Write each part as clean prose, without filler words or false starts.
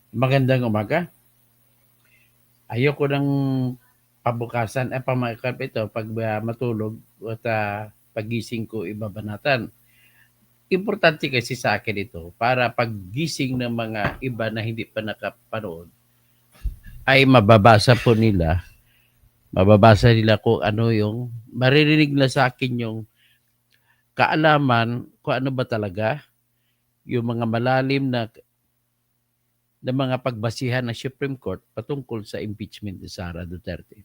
Magandang umaga. Ayoko ng pabukasan pamakap ito 'pag matulog at, paggising ko ibabanatan. Importante kasi sa akin ito para paggising ng mga iba na hindi pa nakapanood ay mababasa nila kung ano yung maririnig nila sa akin yung kaalaman kung ano ba talaga yung mga malalim na mga pagbasihan ng Supreme Court patungkol sa impeachment ni Sara Duterte.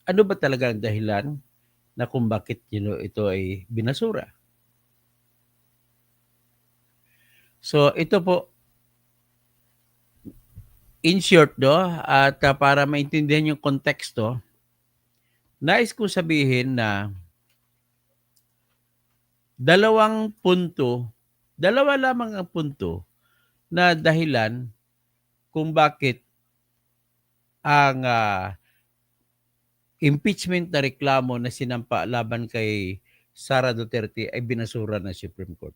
Ano ba talaga ang dahilan na kung bakit ito ay binasura? So ito po, in short at para maintindihan yung konteksto, nais ko sabihin na dalawang punto, dalawa lamang ang punto na dahilan kung bakit ang impeachment na reklamo na sinampa laban kay Sara Duterte ay binasura ng Supreme Court.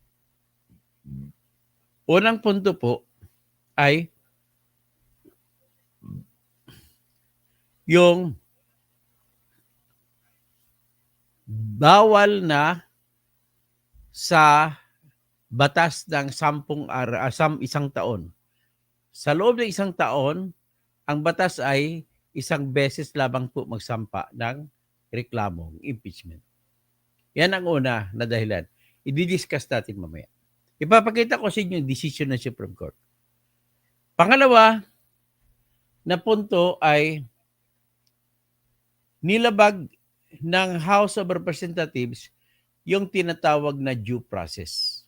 Unang punto po ay yung bawal na sa batas ng isang taon. Sa loob ng isang taon, ang batas ay isang beses lamang po magsampa ng reklamong impeachment. Yan ang una na dahilan. I-discuss natin mamaya. Ipapakita ko sa inyo yung decision ng Supreme Court. Pangalawa na punto ay nilabag ng House of Representatives yung tinatawag na due process.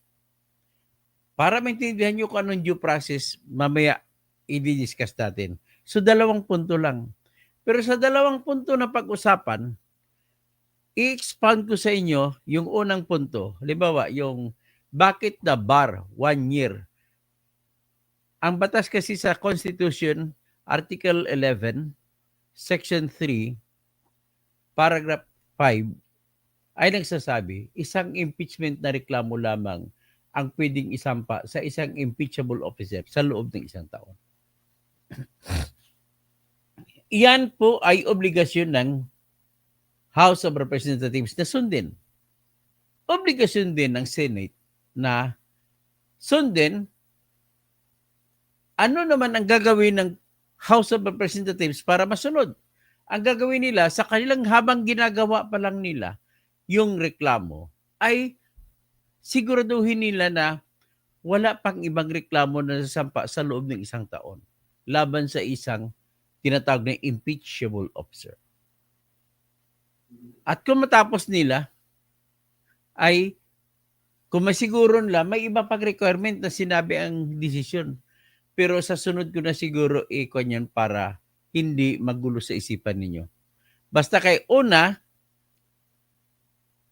Para maintindihan nyo kung anong due process, mamaya i-discuss natin. So, 2 punto lang. Pero sa 2 punto na pag-usapan, i-expand ko sa inyo yung unang punto. Halimbawa, yung bakit the bar 1 year. Ang batas kasi sa Constitution, Article 11, Section 3, Paragraph 5, ay nagsasabi, isang impeachment na reklamo lamang ang pwedeng isampa sa isang impeachable officer sa loob ng isang taon. Iyan po ay obligasyon ng House of Representatives na sundin. Obligasyon din ng Senate na sundin ano naman ang gagawin ng House of Representatives para masunod. Ang gagawin nila sa kanilang habang ginagawa pa lang nila yung reklamo ay siguraduhin nila na wala pang ibang reklamo na nasasampa sa loob ng isang taon laban sa isang tinatawag na impeachable officer. At kung matapos nila, ay kung masiguro nila, may iba pang requirement na sinabi ang desisyon. Pero sa sunod ko na siguro ikon yan para hindi magulo sa isipan ninyo. Basta kay una,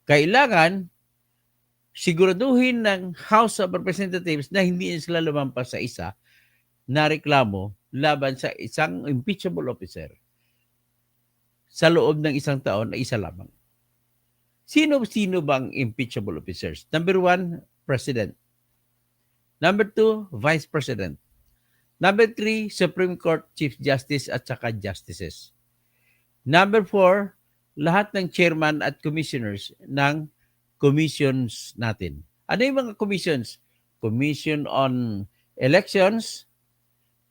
kailangan siguraduhin ng House of Representatives na hindi sila lumampas sa isa na reklamo laban sa isang impeachable officer sa loob ng isang taon na isa lamang. Sino-sino bang impeachable officers? Number 1, President. Number 2, Vice President. Number 3, Supreme Court Chief Justice at saka Justices. Number 4, lahat ng chairman at commissioners ng commissions natin. Ano yung mga commissions? Commission on Elections,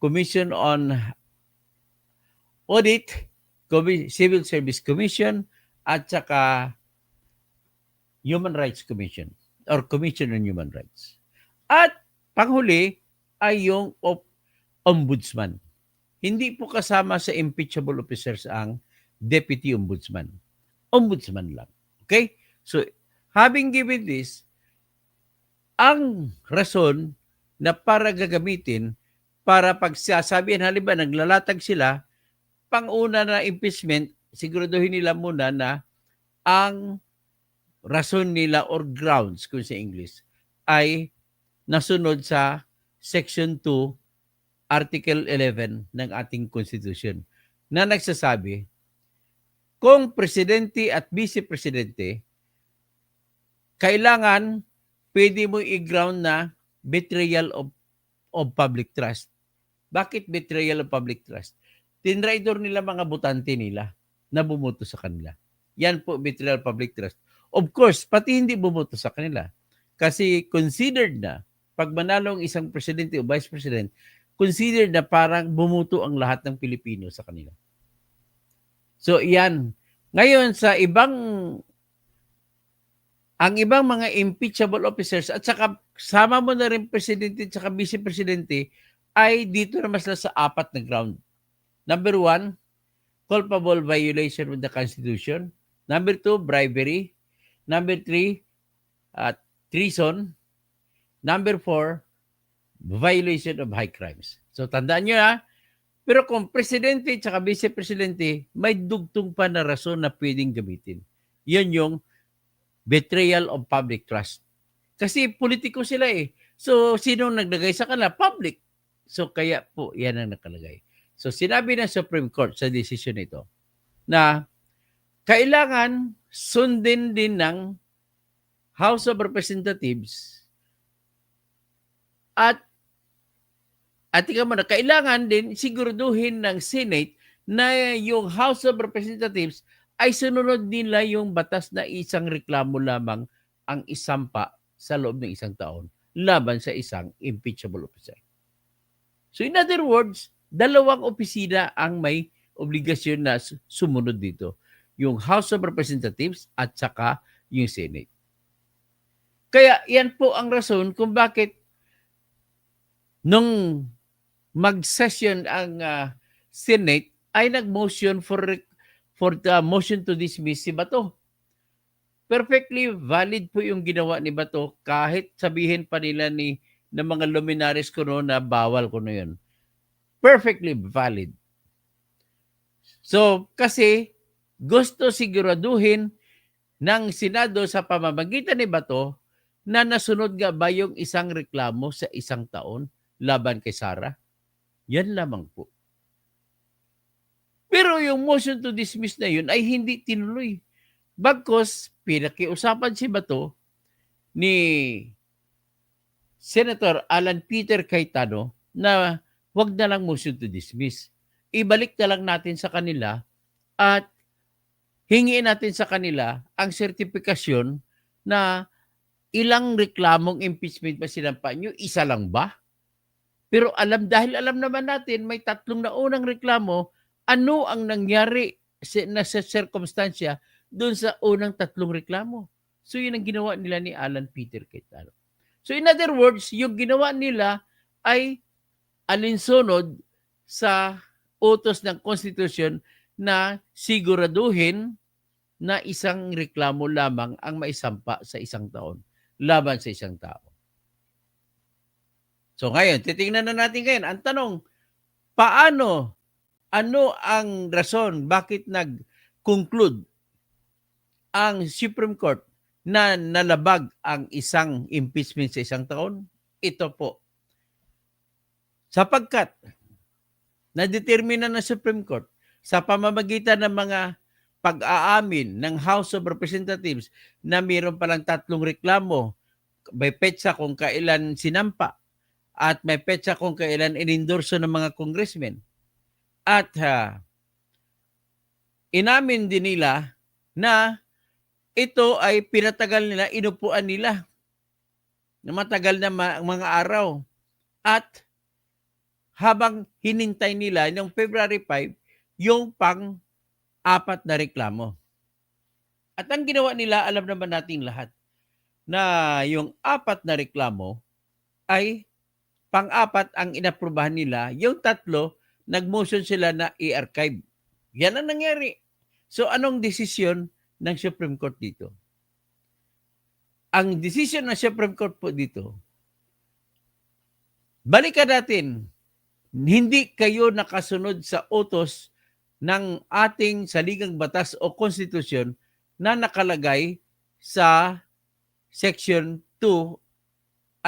Commission on Audit, Civil Service Commission, at saka Human Rights Commission or Commission on Human Rights. At panghuli ay yung Ombudsman. Hindi po kasama sa impeachable officers ang Deputy Ombudsman. Ombudsman lang. Okay? So, having given this, ang rason na para gagamitin para pagsasabihin, halimbawa, naglalatag sila, pang-una na impeachment, siguraduhin nila muna na ang rason nila or grounds, kung sa English, ay nasunod sa Section 2, Article 11 ng ating Constitution na nagsasabi, kung presidente at vice-presidente, kailangan pwede mo i-ground na betrayal of public trust Bakit betrayal of public trust? Tinraidor nila mga botante nila na bumoto sa kanila. Yan po betrayal of public trust. Of course, pati hindi bumoto sa kanila. Kasi considered na, pag manalo ang isang presidente o vice president, considered na parang bumuto ang lahat ng Pilipino sa kanila. So, yan. Ngayon, ang ibang mga impeachable officers at saka sama mo na rin presidente at saka vice-presidente ay dito naman sila sa 4 na ground. Number 1, culpable violation of the Constitution. Number 2, bribery. Number 3, treason. Number 4, violation of high crimes. So tandaan nyo pero kung presidente at saka vice-presidente, may dugtong pa na rason na pwedeng gamitin. Yan yung betrayal of public trust. Kasi politiko sila So, sino naglagay sa kanila? Public. So, kaya po, yan ang nakalagay. So, sinabi ng Supreme Court sa desisyon nito na kailangan sundin din ng House of Representatives at tingnan mo na, kailangan din siguraduhin ng Senate na yung House of Representatives ay sununod nila yung batas na isang reklamo lamang ang isampa sa loob ng isang taon laban sa isang impeachable officer. So in other words, 2 opisina ang may obligasyon na sumunod dito. Yung House of Representatives at saka yung Senate. Kaya yan po ang rason kung bakit nung mag-session ang Senate ay nag-motion for the motion to dismiss si Bato. Perfectly valid po yung ginawa ni Bato kahit sabihin pa nila ng mga luminaries ko na bawal ko na yun. Perfectly valid. So, kasi gusto siguraduhin ng Senado sa pamamagitan ni Bato na nasunod nga ba yung isang reklamo sa isang taon laban kay Sara? Yan lamang po. Pero yung motion to dismiss na yun ay hindi tinuloy. Bagkus, pinakiusapan si Bato ni Senator Alan Peter Cayetano na wag na lang motion to dismiss. Ibalik na lang natin sa kanila at hingiin natin sa kanila ang sertifikasyon na ilang reklamong impeachment ba sinampa nyo? Isa lang ba? Pero dahil alam naman natin may 3 na unang reklamo, ano ang nangyari na sa circumstansya doon sa unang 3 reklamo? So yun ang ginawa nila ni Alan Peter Cayetano. So in other words, yung ginawa nila ay alinsunod sa utos ng konstitusyon na siguraduhin na isang reklamo lamang ang maisampa sa isang taon laban sa isang tao. So ngayon, titingnan na natin ngayon. Ang tanong, ano ang rason bakit nag-conclude ang Supreme Court na nalabag ang isang impeachment sa isang taon? Ito po. Sapagkat na-determine ng Supreme Court sa pamamagitan ng mga pag-aamin ng House of Representatives na mayroon palang 3 reklamo, may petsa kung kailan sinampa, at may petsa kung kailan inendorso ng mga congressmen. At inamin din nila na ito ay pinatagal nila, inupuan nila na matagal na mga araw. At habang hinintay nila noong February 5, yung pang-4 na reklamo. At ang ginawa nila, alam naman nating lahat, na yung 4 na reklamo ay pang-4 ang inaprubahan nila, yung 3, nag-motion sila na i-archive. Yan ang nangyari. So anong desisyon ng Supreme Court dito? Ang desisyon ng Supreme Court po dito, balikan natin, hindi kayo nakasunod sa utos ng ating saligang batas o konstitusyon na nakalagay sa Section 2,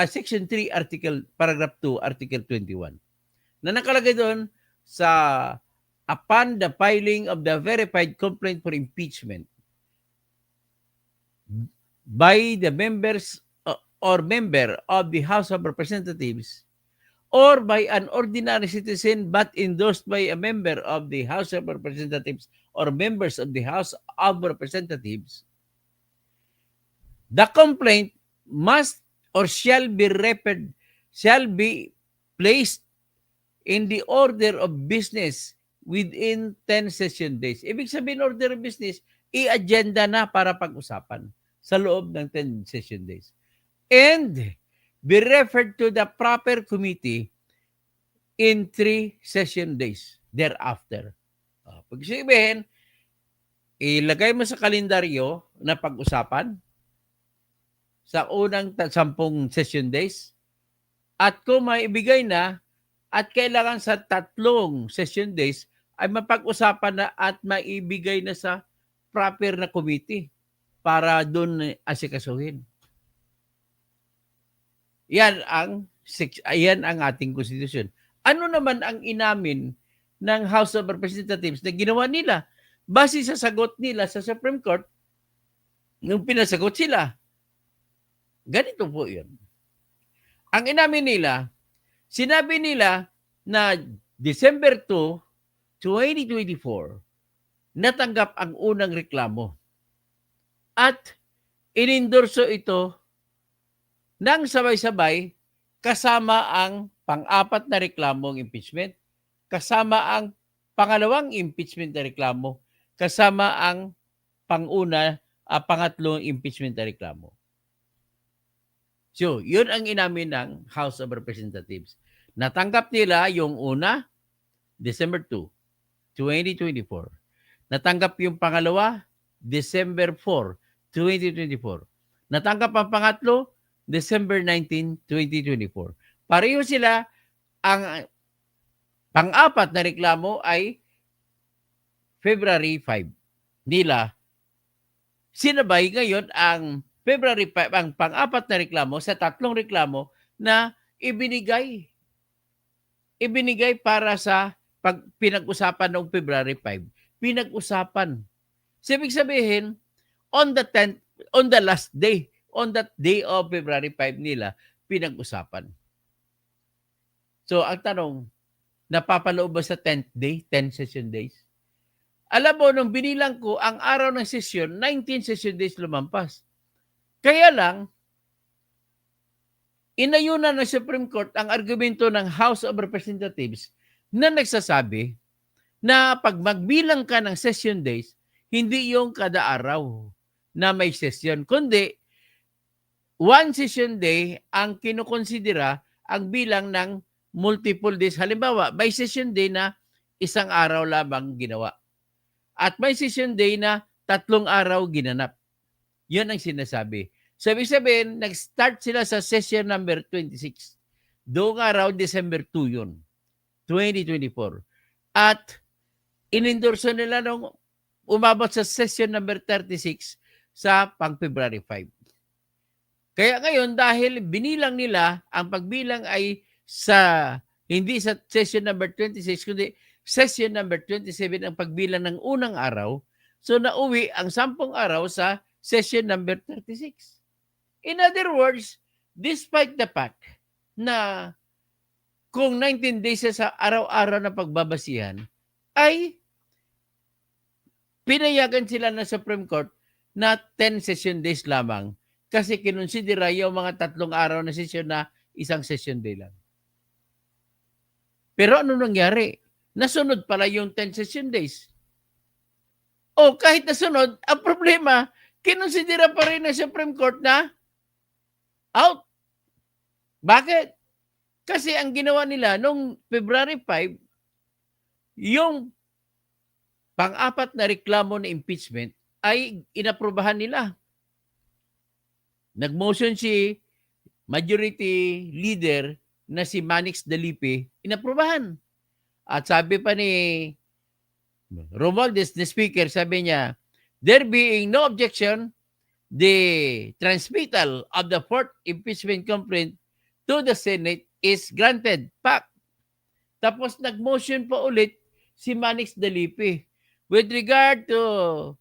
Section 3, Paragraph 2, Article 21. Na nakalagay doon sa upon the filing of the verified complaint for impeachment by the members or member of the House of Representatives or by an ordinary citizen but endorsed by a member of the House of Representatives or members of the House of Representatives, the complaint must or shall be placed in the order of business within 10 session days. Ibig sabihin, order of business, i-agenda na para pag-usapan sa loob ng 10 session days. And be referred to the proper committee in 3 session days thereafter. Pag sabihin, ilagay mo sa kalendaryo na pag-usapan sa unang 10 session days at kung maibigay na at kailangan sa 3 session days ay mapag-usapan na at maibigay na sa proper na committee para doon asikasuhin. Yan ang ating konstitusyon. Ano naman ang inamin ng House of Representatives na ginawa nila? Base sa sagot nila sa Supreme Court, nung pinasagot sila, ganito po yun. Ang inamin nila, sinabi nila na December 2, 2024, natanggap ang unang reklamo at inendorso ito nang sabay-sabay kasama ang pang-apat na reklamong impeachment, kasama ang pangalawang impeachment na reklamo, kasama ang pangatlong impeachment na reklamo. So, yun ang inamin ng House of Representatives. Natanggap nila yung una, December 2, 2024. Natanggap yung pangalawa, December 4, 2024. Natanggap ang pangatlo, December 19, 2024. Pareho sila, ang pang-apat na reklamo ay February 5 nila. Sinabay ngayon ang February 5, ang pang-apat na reklamo sa 3 reklamo na ibinigay para sa pinag-usapan noong February 5. Pinag-usapan. So, ibig sabihin, on the last day, on that day of February 5 nila, pinag-usapan. So, ang tanong, napapaloob ba sa 10th day, 10 session days? Alam mo, nung binilang ko, ang araw ng session, 19 session days lumampas. Kaya lang, inayunan ng Supreme Court ang argumento ng House of Representatives na nagsasabi na pag magbilang ka ng session days, hindi yung kada araw na may session, kundi one session day ang kinukonsidera ang bilang ng multiple days. Halimbawa, may session day na 1 araw lamang ginawa. At may session day na 3 araw ginanap. Yun ang sinasabi. So, ibig sabihin, nag-start sila sa session number 26. Doong araw, December 2 yun, 2024. At inendorso nila nung umabot sa session number 36 sa pang-February 5. Kaya ngayon, dahil binilang nila, ang pagbilang ay hindi sa session number 26, kundi session number 27 ang pagbilang ng unang araw. So, nauwi ang 10 araw sa session number 36. In other words, despite the fact na kung 19 days sa araw-araw na pagbabasihan, ay pinayagan sila ng Supreme Court na 10 session days lamang kasi kinonsidera yung mga 3 araw na session na 1 session day lang. Pero ano nangyari? Nasunod pala yung 10 session days. O kahit nasunod, ang problema, kinonsidera pa rin ng Supreme Court na out. Bakit? Kasi ang ginawa nila nung February 5, yung pang-apat na reklamo na impeachment ay inaprubahan nila. Nag-motion si Majority Leader na si Manix Dalipe, inaprubahan. At sabi pa ni Romualdez, the Speaker, sabi niya, there being no objection, the transmittal of the 4th impeachment complaint to the Senate is granted. Tapos nag-motion pa ulit si Manix Dalipe. With regard to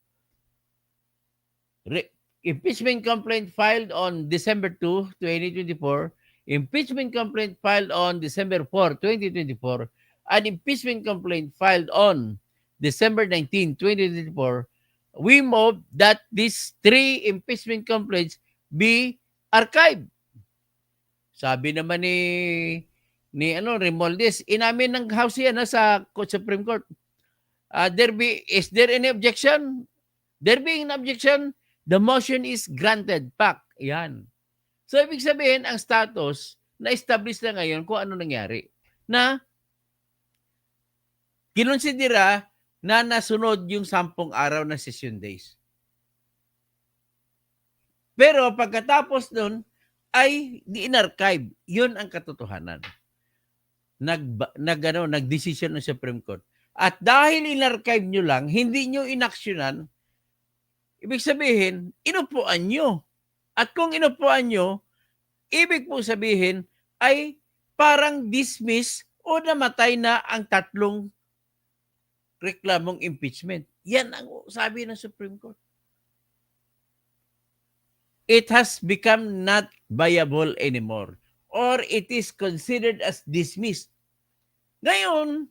impeachment complaint filed on December 2, 2024, impeachment complaint filed on December 4, 2024, and impeachment complaint filed on December 19, 2024, we move that these 3 impeachment complaints be archived. Sabi naman ni Remualdez, inamin ng House yan sa Supreme Court. Is there any objection? There being an objection, the motion is granted. Pak. Yan. So, ibig sabihin, ang status, na-establish na ngayon kung ano nangyari. Na, kinonsidera na nasunod yung 10 araw na session days. Pero, pagkatapos nun, ay di-inarchive. Yun ang katotohanan. Nag-decision ng Supreme Court. At dahil in-archive nyo lang, hindi nyo inaksyonan, ibig sabihin, inupuan nyo. At kung inupuan nyo, ibig po sabihin ay parang dismiss o namatay na ang 3 reklamong impeachment. Yan ang sabi ng Supreme Court. It has become not viable anymore or it is considered as dismissed. Ngayon,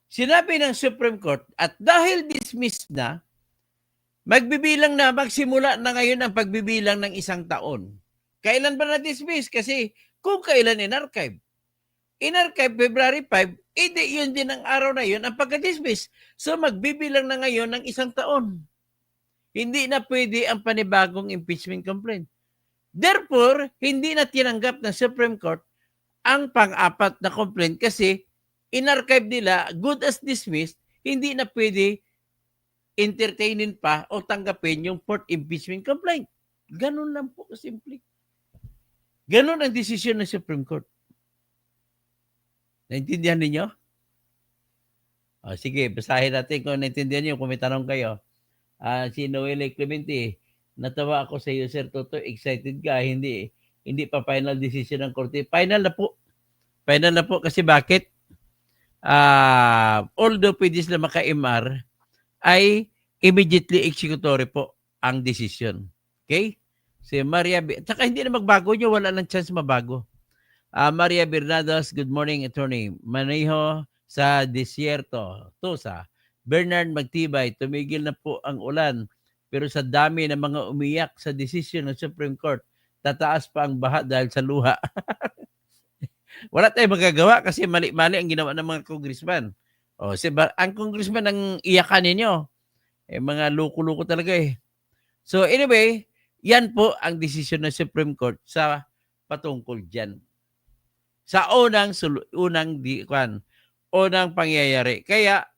sinabi ng Supreme Court at dahil dismissed na, magsimula na ngayon ang pagbibilang ng 1 taon. Kailan ba na-dismiss? Kasi kung kailan in-archive. In-archive February 5, yun din ang araw na yun ang pagka-dismiss. So magbibilang na ngayon ng 1 taon. Hindi na pwede ang panibagong impeachment complaint. Therefore, hindi na tinanggap ng Supreme Court ang pang-4 na complaint kasi in-archive nila, good as dismissed, hindi na pwede entertainin pa o tanggapin yung 4th impeachment complaint. Ganun lang po kasimple. Ganun ang desisyon ng Supreme Court. Naintindihan ninyo? Sige, basahin natin kung naintindihan nyo, kung may tanong kayo. Si Noelle Clemente, natawa ako sa iyo, Sir Toto. Excited ka? Hindi pa final decision ng korte. Final na po. Final na po kasi bakit? Although pwede sila maka-MR, ay immediately executory po ang decision. Okay? Si Maria, tsaka hindi na magbago nyo, wala nang chance mabago. Maria Bernados, good morning, attorney. Maneho sa Desierto, Tusa. Bernard Magtibay, tumigil na po ang ulan. Pero sa dami ng mga umiyak sa decision ng Supreme Court, tataas pa ang baha dahil sa luha. Wala tayong magagawa kasi mali-mali ang ginawa ng mga congressman. Ang congressman ang iyakan ninyo. Mga loko-loko talaga eh. So anyway, yan po ang decision ng Supreme Court sa patungkol dyan. Sa unang pangyayari. Kaya,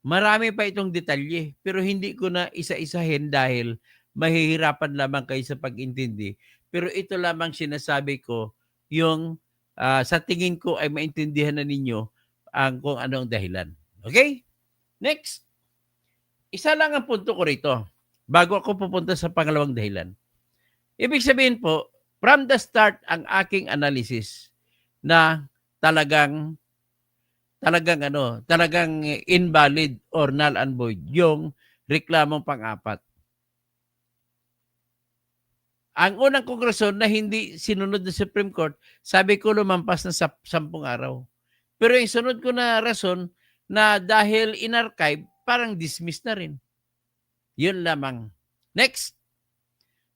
marami pa itong detalye, pero hindi ko na isa-isahin dahil mahihirapan lamang kayo sa pag-intindi. Pero ito lamang sinasabi ko, yung sa tingin ko ay maintindihan na ninyo kung ano ang dahilan. Okay? Next. Isa lang ang punto ko rito bago ako pupunta sa pangalawang dahilan. Ibig sabihin po, from the start ang aking analysis na talagang invalid or null and void yung reklamong pang-4. Ang unang kongresyon na hindi sinunod ng Supreme Court, sabi ko lumampas na sa 10 araw. Pero yung sunod ko na rason na dahil in-archive, parang dismiss na rin. Yun lamang. Next.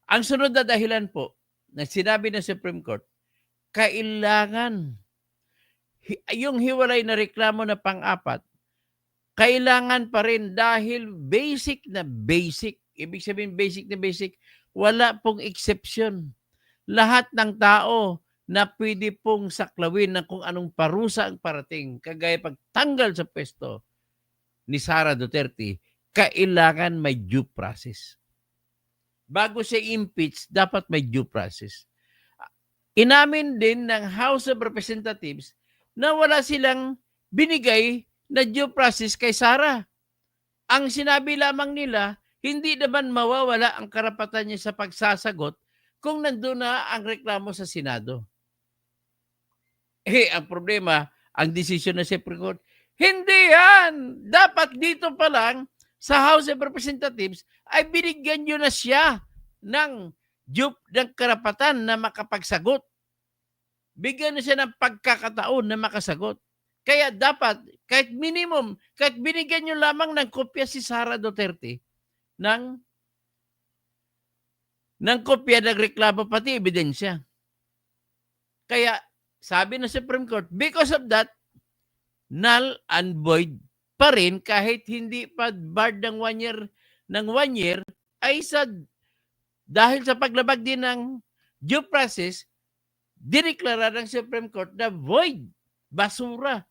Ang sunod na dahilan po na sinabi ng Supreme Court, kailangan yung hiwalay na reklamo na pang-4, kailangan pa rin dahil basic na basic. Ibig sabihin basic na basic, wala pong exception. Lahat ng tao na pwede pong saklawin ng kung anong parusa ang parating, kagaya pagtanggal sa pwesto ni Sara Duterte, kailangan may due process. Bago siya impeach, dapat may due process. Inamin din ng House of Representatives na wala silang binigay na due process kay Sara. Ang sinabi lamang nila, hindi naman mawawala ang karapatan niya sa pagsasagot kung nandun na ang reklamo sa Senado. Ang problema, ang desisyon ng Supreme Court, hindi yan! Dapat dito pa lang sa House of Representatives ay binigyan nyo na siya ng karapatan na makapagsagot. bigyan na siya ng pagkakataon na makasagot. Kaya dapat, kahit minimum, kahit binigyan nyo lamang ng kopya si Sara Duterte ng kopya ng reklamo pati ebidensya. Kaya sabi ng Supreme Court, because of that, null and void pa rin kahit hindi pa barred ng 1 year ay dahil sa paglabag din ng due process, dineklara ng Supreme Court na void, basura,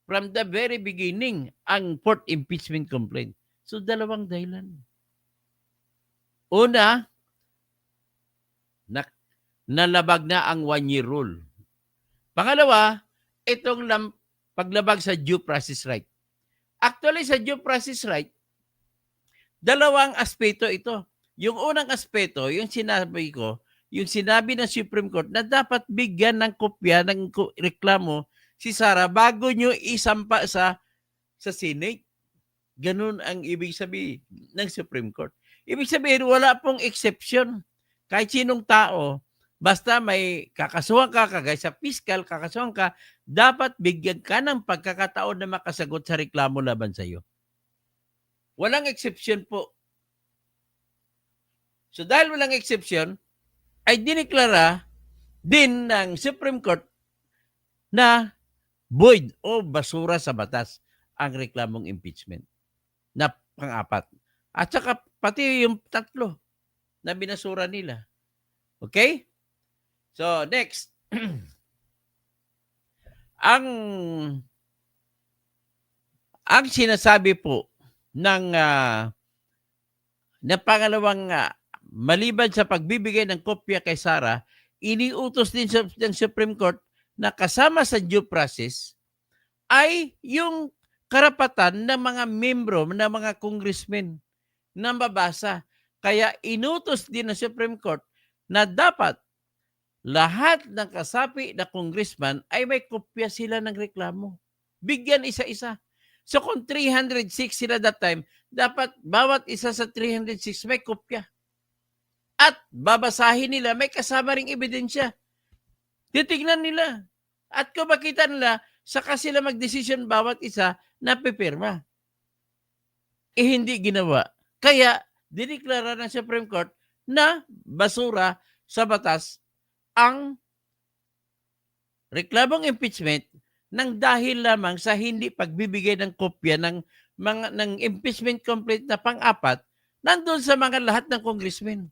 from the very beginning ang fourth impeachment complaint. So, dalawang dahilan. Una, nalabag na ang 1 year rule. Pangalawa, itong paglabag sa due process right. Actually, sa due process right, dalawang aspeto ito. Yung unang aspeto, yung sinabi ko, yung sinabi ng Supreme Court na dapat bigyan ng kopya ng reklamo si Sara bago nyo isampa sa Senate. Ganun ang ibig sabihin ng Supreme Court. Ibig sabihin, wala pong exception. Kahit sinong tao, basta may kakasuhan ka, kagaya sa fiscal, kakasuhan ka, dapat bigyan ka ng pagkakataon na makasagot sa reklamo laban sa iyo. Walang exception po. So dahil walang exception, ay dineklara din ng Supreme Court na void o basura sa batas ang reklamong impeachment na pang-apat. At saka pati yung tatlo na binasura nila. Okay? So next, ang sinasabi po ng na pangalawang maliban sa pagbibigay ng kopya kay Sara, iniutos din ng Supreme Court na kasama sa due process ay yung karapatan ng mga membro, ng mga congressmen na mabasa. Kaya inutos din ng Supreme Court na dapat lahat ng kasapi na congressman ay may kopya sila ng reklamo. Bigyan isa-isa. So kung 306 sila that time, dapat bawat isa sa 306 may kopya. At babasahin nila, may kasama ring ebidensya. Titignan nila. At kung makita nila, saka sila mag-decision bawat isa na pipirma. Hindi ginawa. Kaya, dineklara ng Supreme Court na basura sa batas ang reklamong impeachment nang dahil lamang sa hindi pagbibigay ng kopya ng impeachment complaint na pang-apat nandun sa mga lahat ng congressmen.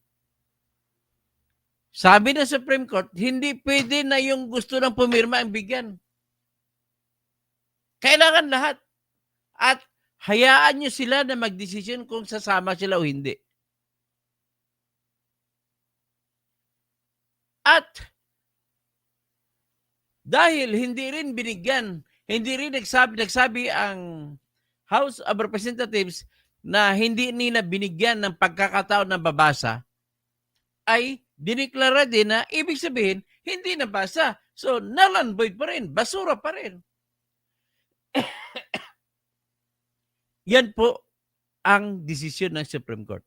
Sabi ng Supreme Court, hindi pwede na yung gusto ng pumirma ang bigyan. Kailangan lahat. At hayaan nyo sila na mag-decision kung sasama sila o hindi. At dahil hindi rin binigyan, hindi rin nagsabi ang House of Representatives na hindi nila binigyan ng pagkakataon na babasa, ay dineklara din na ibig sabihin, hindi nabasa. So, null and void pa rin. Basura pa rin. Yan po ang desisyon ng Supreme Court.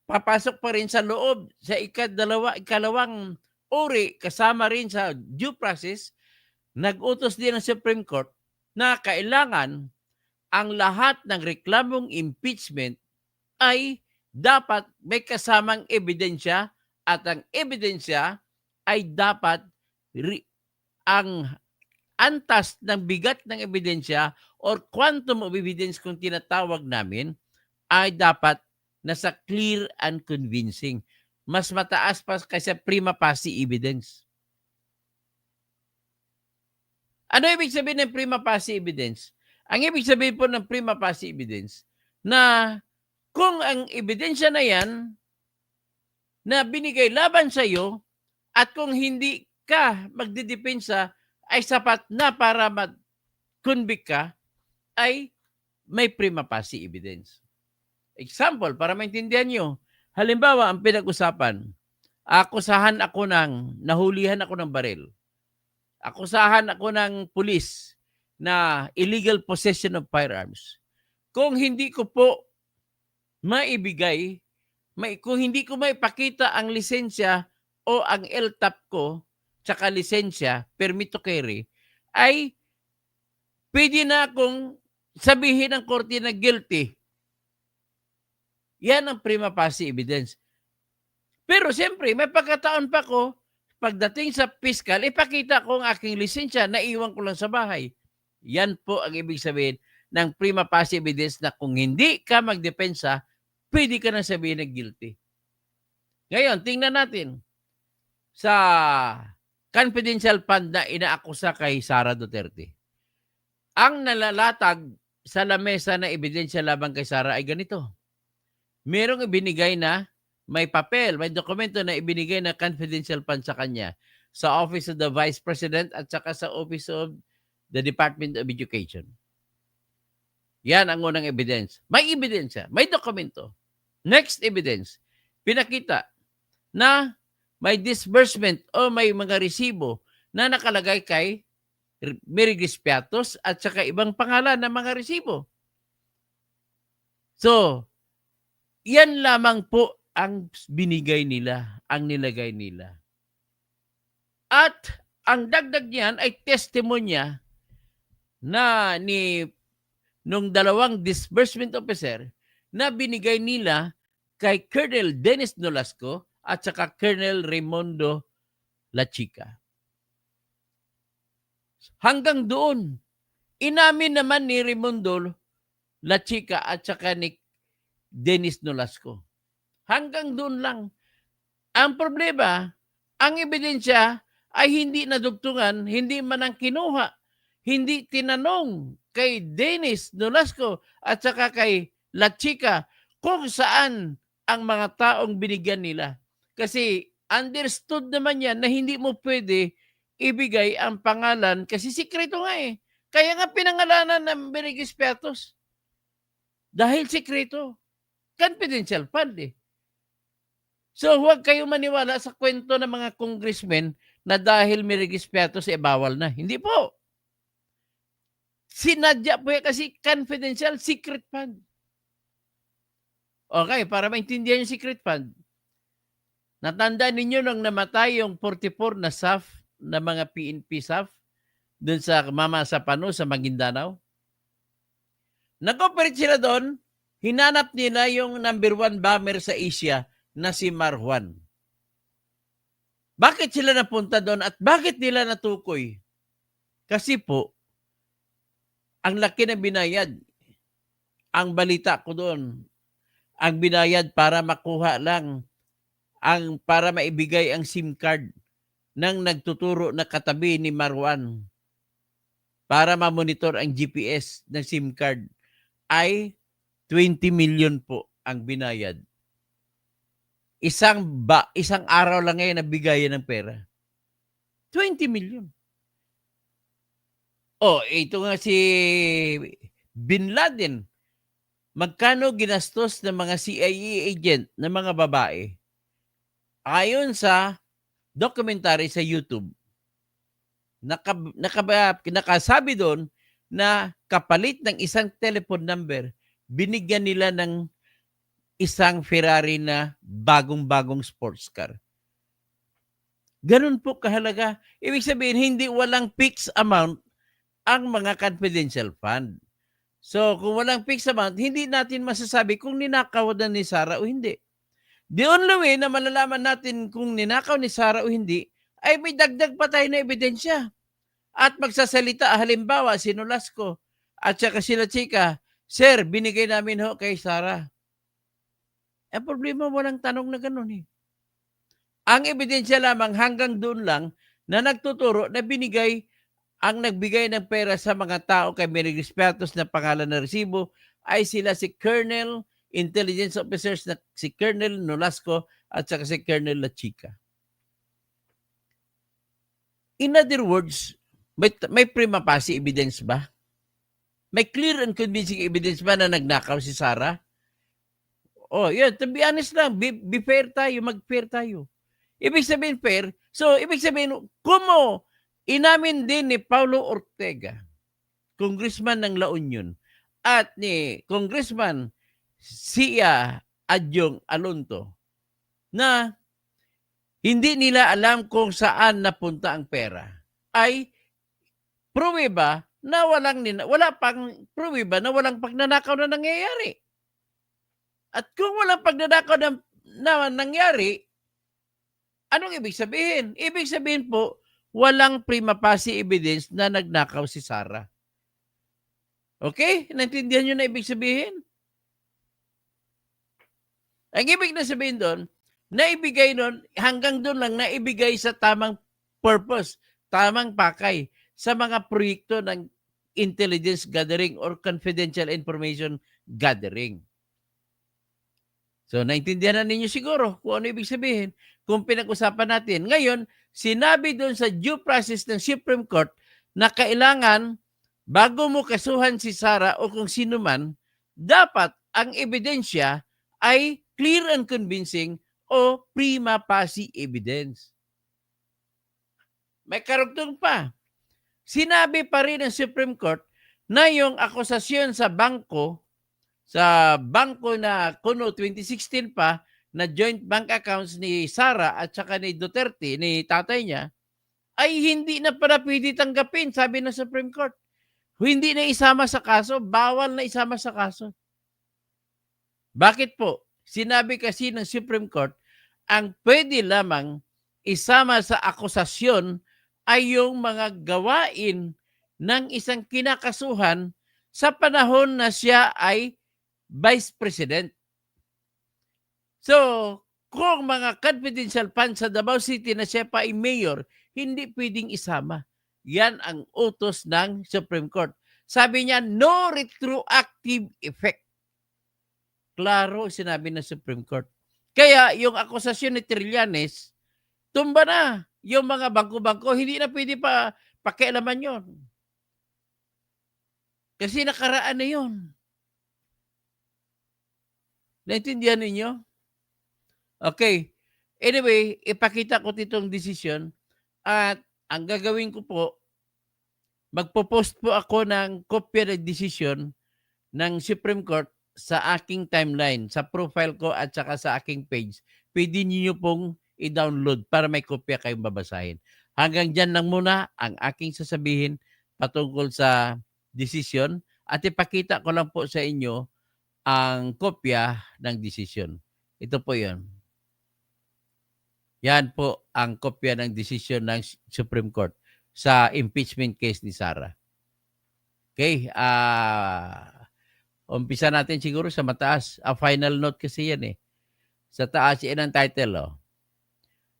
Papasok pa rin sa loob sa ikalawang uri, kasama rin sa due process, nag-utos din ng Supreme Court na kailangan ang lahat ng reklamong impeachment ay dapat may kasamang ebidensya at ang ebidensya ay dapat ang antas ng bigat ng ebidensya or quantum of evidence kung tinatawag namin ay dapat nasa clear and convincing. Mas mataas pa kaysa prima facie evidence. Ano ibig sabihin ng prima facie evidence? Ang ibig sabihin po ng prima facie evidence na kung ang ebidensya na yan na binigay laban sa iyo at kung hindi ka magdidepensa ay sapat na para mag-convict ka, ay may prima facie evidence. Example, para maintindihan nyo, halimbawa, ang pinag-usapan, nahulihan ako ng baril. Akusahan ako ng pulis na illegal possession of firearms. Kung hindi ko po maibigay, kung hindi ko maipakita ang lisensya o ang LTAP ko tsaka lisensya, permit to carry, ay pwede na akong sabihin ng korte na guilty. Yan ang prima facie evidence. Pero siyempre, may pagkataon pa ko, pagdating sa fiscal, ipakita ko ang aking lisensya, naiwan ko lang sa bahay. Yan po ang ibig sabihin ng prima facie evidence na kung hindi ka magdepensa, pwede ka na sabihin na guilty. Ngayon, tingnan natin sa confidential fund na inaakusa kay Sara Duterte. Ang nalalatag sa lamesa na ebidensya laban kay Sara ay ganito. Merong ibinigay na may papel, may dokumento na ibinigay na confidential fund sa kanya sa Office of the Vice President at saka sa Office of the Department of Education. Yan ang unang evidence. May ebidensya, may dokumento. Next evidence, pinakita na may disbursement o may mga resibo na nakalagay kay Merigis Piatos at saka ibang pangalan ng mga resibo. So, yan lamang po ang binigay nila, ang nilagay nila. At ang dagdag niyan ay testimonya na nung dalawang disbursement officer na binigay nila kay Colonel Dennis Nolasco at saka Colonel Raimundo Lachica. Hanggang doon, inamin naman ni Raimundo Lachica at saka ni Dennis Nolasco. Hanggang doon lang. Ang problema, ang ebidensya ay hindi nadugtungan, hindi man ang kinuha, hindi tinanong kay Dennis Nolasco at saka kay Lachica kung saan ang mga taong binigyan nila. Kasi understood naman yan na hindi mo pwede ibigay ang pangalan kasi sikreto nga eh. Kaya nga pinangalanan ng Merigis Piatos. Dahil sikreto. Confidential fund eh. So huwag kayo maniwala sa kwento ng mga congressmen na dahil Merigis Piatos eh bawal na. Hindi po. Sinadya po yan kasi confidential secret fund. Okay, para maintindihan yung secret fund. Natandaan ninyo nung namatay yung 44 na SAF, na mga PNP SAF, dun sa Mama Sapano sa Maguindanao? Nag-operate sila doon, hinanap nila yung number 1 bomber sa Asia na si Marwan. Bakit sila napunta doon at bakit nila natukoy? Kasi po, ang laki na binayad. Ang balita ko doon, ang binayad para makuha lang, para maibigay ang SIM card ng nagtuturo na katabi ni Marwan para ma-monitor ang GPS ng SIM card ay 20 million po ang binayad. Isang araw lang ngayon nabigayan ng pera. 20 million. Oh, ito nga si Bin Laden. Magkano ginastos ng mga CIA agent ng mga babae? Ayon sa documentary sa YouTube, nakasabi doon na kapalit ng isang telephone number, binigyan nila ng isang Ferrari na bagong-bagong sports car. Ganun po kahalaga. Ibig sabihin, hindi walang fixed amount ang mga confidential fund. So, kung walang fixed amount, hindi natin masasabi kung ninakaw na ni Sara o hindi. The only way na malalaman natin kung ninakaw ni Sara o hindi ay may dagdag pa tayo na ebidensya. At magsasalita, halimbawa, si Nolasco at saka si Lachica, Sir, binigay namin ho kay Sara. Ang problema, walang tanong na gano'n eh. Ang ebidensya lamang hanggang doon lang na nagtuturo na nagbigay ng pera sa mga tao kay Merigis Piatos na pangalan na resibo ay sila si Colonel Intelligence Officers na si Colonel Nolasco at saka si Colonel Lachica. In other words, may prima facie evidence ba? May clear and convincing evidence ba na nagnakaw si Sara? Oh, yun. To be honest lang, be fair tayo, mag-fair tayo. Ibig sabihin fair, so ibig sabihin, kumo inamin din ni Paulo Ortega, congressman ng La Union, at ni Congressman Sia Adyong Alonto, na hindi nila alam kung saan napunta ang pera, ay pruweba na wala pang pruweba na walang pagnanakaw na nangyayari. At kung walang pagnanakaw na nangyari, anong ibig sabihin? Ibig sabihin po, walang prima facie evidence na nagnakaw si Sarah. Okay? Naintindihan niyo na ibig sabihin? Ang ibig na sabihin doon, naibigay doon, hanggang doon lang naibigay sa tamang purpose, tamang pakay sa mga proyekto ng intelligence gathering or confidential information gathering. So, naintindihan na ninyo siguro kung ano ibig sabihin kung pinag-usapan natin. Ngayon, sinabi doon sa due process ng Supreme Court na kailangan bago mo kasuhan si Sarah o kung sino man, dapat ang ebidensya ay clear and convincing o prima facie evidence. May karugtong pa. Sinabi pa rin ng Supreme Court na yung akusasyon sa bangko na kuno 2016 pa na joint bank accounts ni Sara at saka ni Duterte, ni tatay niya, ay hindi na pala pwede tanggapin, sabi ng Supreme Court. Hindi na isama sa kaso, bawal na isama sa kaso. Bakit po? Sinabi kasi ng Supreme Court, ang pwede lamang isama sa akusasyon ay yung mga gawain ng isang kinakasuhan sa panahon na siya ay Vice President. So, kung mga confidential funds sa Davao City na siya pa ay mayor, hindi pwedeng isama. Yan ang utos ng Supreme Court. Sabi niya, no retroactive effect. Klaro sinabi ng Supreme Court. Kaya yung akusasyon ni Trillanes, tumba na. Yung mga bangko-bangko, hindi na pwede pa pakialaman yon. Kasi nakaraan na yon. Naintindihan ninyo? Okay. Anyway, ipakita ko itong decision at ang gagawin ko po, magpo-post po ako ng kopya ng decision ng Supreme Court sa aking timeline, sa profile ko at saka sa aking page. Pwede niyo pong i-download para may kopya kayong babasahin. Hanggang dyan lang muna ang aking sasabihin patungkol sa decision at ipakita ko lang po sa inyo ang kopya ng decision. Ito po yun. Yan po ang kopya ng decision ng Supreme Court sa impeachment case ni Sarah. Okay, umpisa natin siguro sa mataas. A final note kasi yan eh. Sa taas yan ang title. Oh.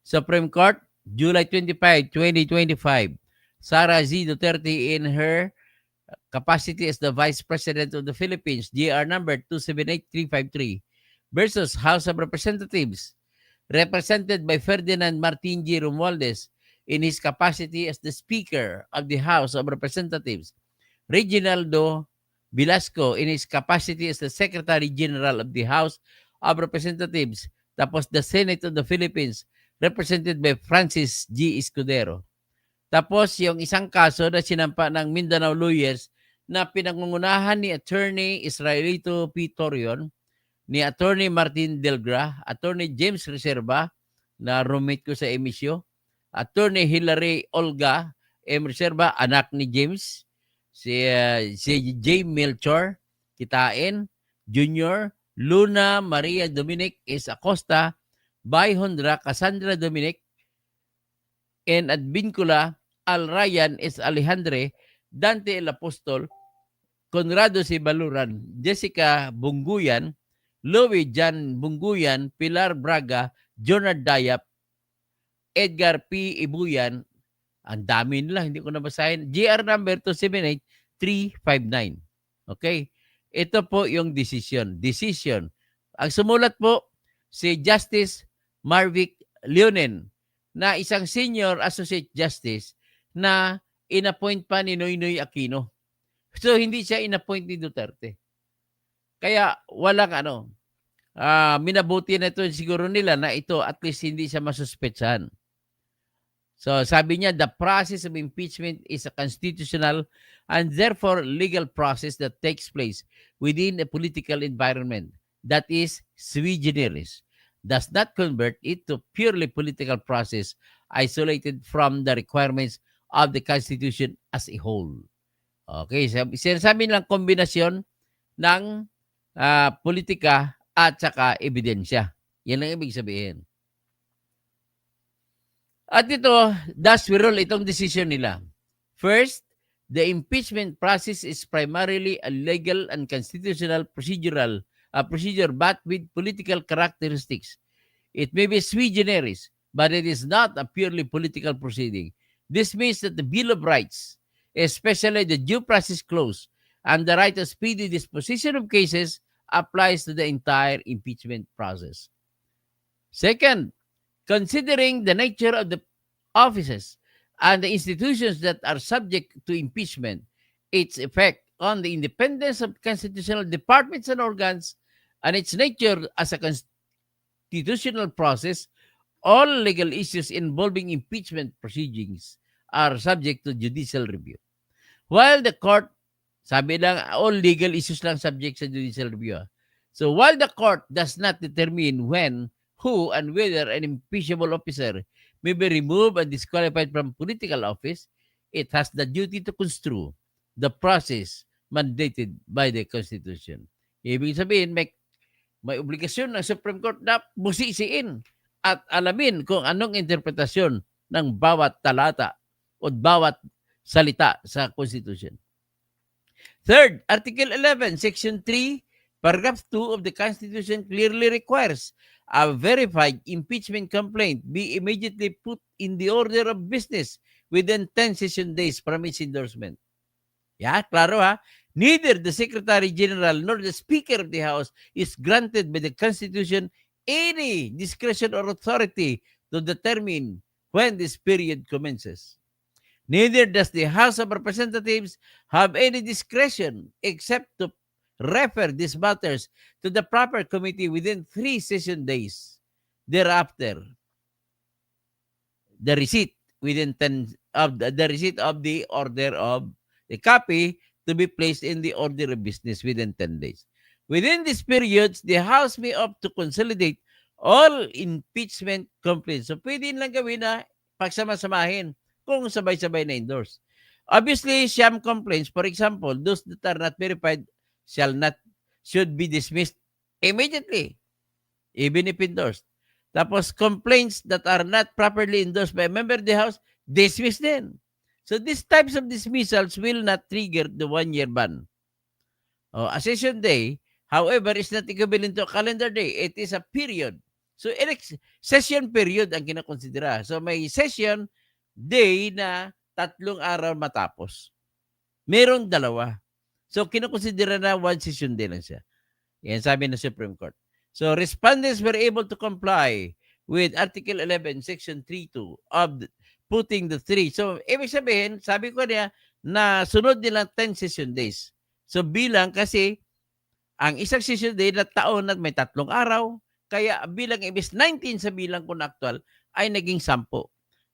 Supreme Court, July 25, 2025. Sara Z. Duterte in her capacity as the Vice President of the Philippines, GR number 278353 versus House of Representatives, represented by Ferdinand Martin G. Romualdez in his capacity as the Speaker of the House of Representatives, Reginaldo Velasco in his capacity as the Secretary General of the House of Representatives, tapos the Senate of the Philippines, represented by Francis G. Escudero. Tapos yung isang kaso na sinampa ng Mindanao lawyers na pinangungunahan ni Attorney Israelito P. Torion, ni Attorney Martin Delgra, Attorney James Reserva, na roommate ko sa emisyo, Attorney Hilary Olga M. Reserva, anak ni James, si J. Melchor Kitain Jr., Luna Maria Dominic S. Acosta, Bayhondra Cassandra Dominic, and Advincula Al Ryan S. Alejandre, Dante El Apostol, Conrado C. Baluran, Jessica Bunguyan, Louie Jan Bunguyan, Pilar Braga, Jonard Dayap, Edgar P. Ibuyan, ang dami nila, hindi ko nabasahin, GR number 278359. Okay? Ito po yung decision. Decision. Ang sumulat po, si Justice Marvic Leonen, na isang senior associate justice na inappoint pa ni Noynoy Aquino. So, hindi siya inappoint ni Duterte. Kaya, walang minabuti na ito siguro nila na ito at least hindi siya masuspetsahan. So, sabi niya, the process of impeachment is a constitutional and therefore legal process that takes place within a political environment that is sui generis. does not convert it to purely political process isolated from the requirements of the Constitution as a whole. Okay, sinasabi nilang kombinasyon ng politika at saka ebidensya. Yan ang ibig sabihin. At ito, thus we rule itong decision nila. First, the impeachment process is primarily a legal and constitutional procedure but with political characteristics. It may be sui generis, but it is not a purely political proceeding. This means that the Bill of Rights, especially the due process clause and the right of speedy disposition of cases, applies to the entire impeachment process. Second, considering the nature of the offices and the institutions that are subject to impeachment, its effect on the independence of constitutional departments and organs, and its nature as a constitutional process, all legal issues involving impeachment proceedings are subject to judicial review. While the court, sabi lang, all legal issues lang subject sa judicial review. So while the court does not determine when, who, and whether an impeachable officer may be removed and disqualified from political office, it has the duty to construe the process mandated by the Constitution. Ibig sabihin, may obligasyon ng Supreme Court na busisiin at alamin kung anong interpretasyon ng bawat talata o bawat salita sa Constitution. Third, Article 11, Section 3, Paragraph 2 of the Constitution clearly requires a verified impeachment complaint be immediately put in the order of business within 10 session days from its endorsement. Yeah, klaro ha? Neither the Secretary General nor the Speaker of the House is granted by the Constitution any discretion or authority to determine when this period commences. Neither does the House of Representatives have any discretion except to refer these matters to the proper committee within 3 session days. Thereafter, the receipt within 10 of the receipt of the order of the copy to be placed in the order of business within 10 days. Within these periods, the House may opt to consolidate all impeachment complaints. So, pwede lang gawin na pagsama-samahin kung sabay-sabay na endorse. Obviously, sham complaints, for example, those that are not verified should be dismissed immediately, even if endorsed. Tapos, complaints that are not properly endorsed by a member of the House, dismiss din. So, these types of dismissals will not trigger the 1-year ban. A session day, however, is not equivalent to a calendar day. It is a period. So, session period ang kinakonsidera. So, may session day na 3 araw matapos. Merong 2. So, kinakonsidera na 1 session day lang siya. Yan sabi ng Supreme Court. So, respondents were able to comply with Article 11, Section 3.2 of putting the 3. So, ibig sabihin, sabi ko niya, na sunod nilang 10 session days. So, bilang kasi, ang isang session day na taon na may 3 araw, kaya bilang ibis 19 sa bilang kung actual, ay naging 10.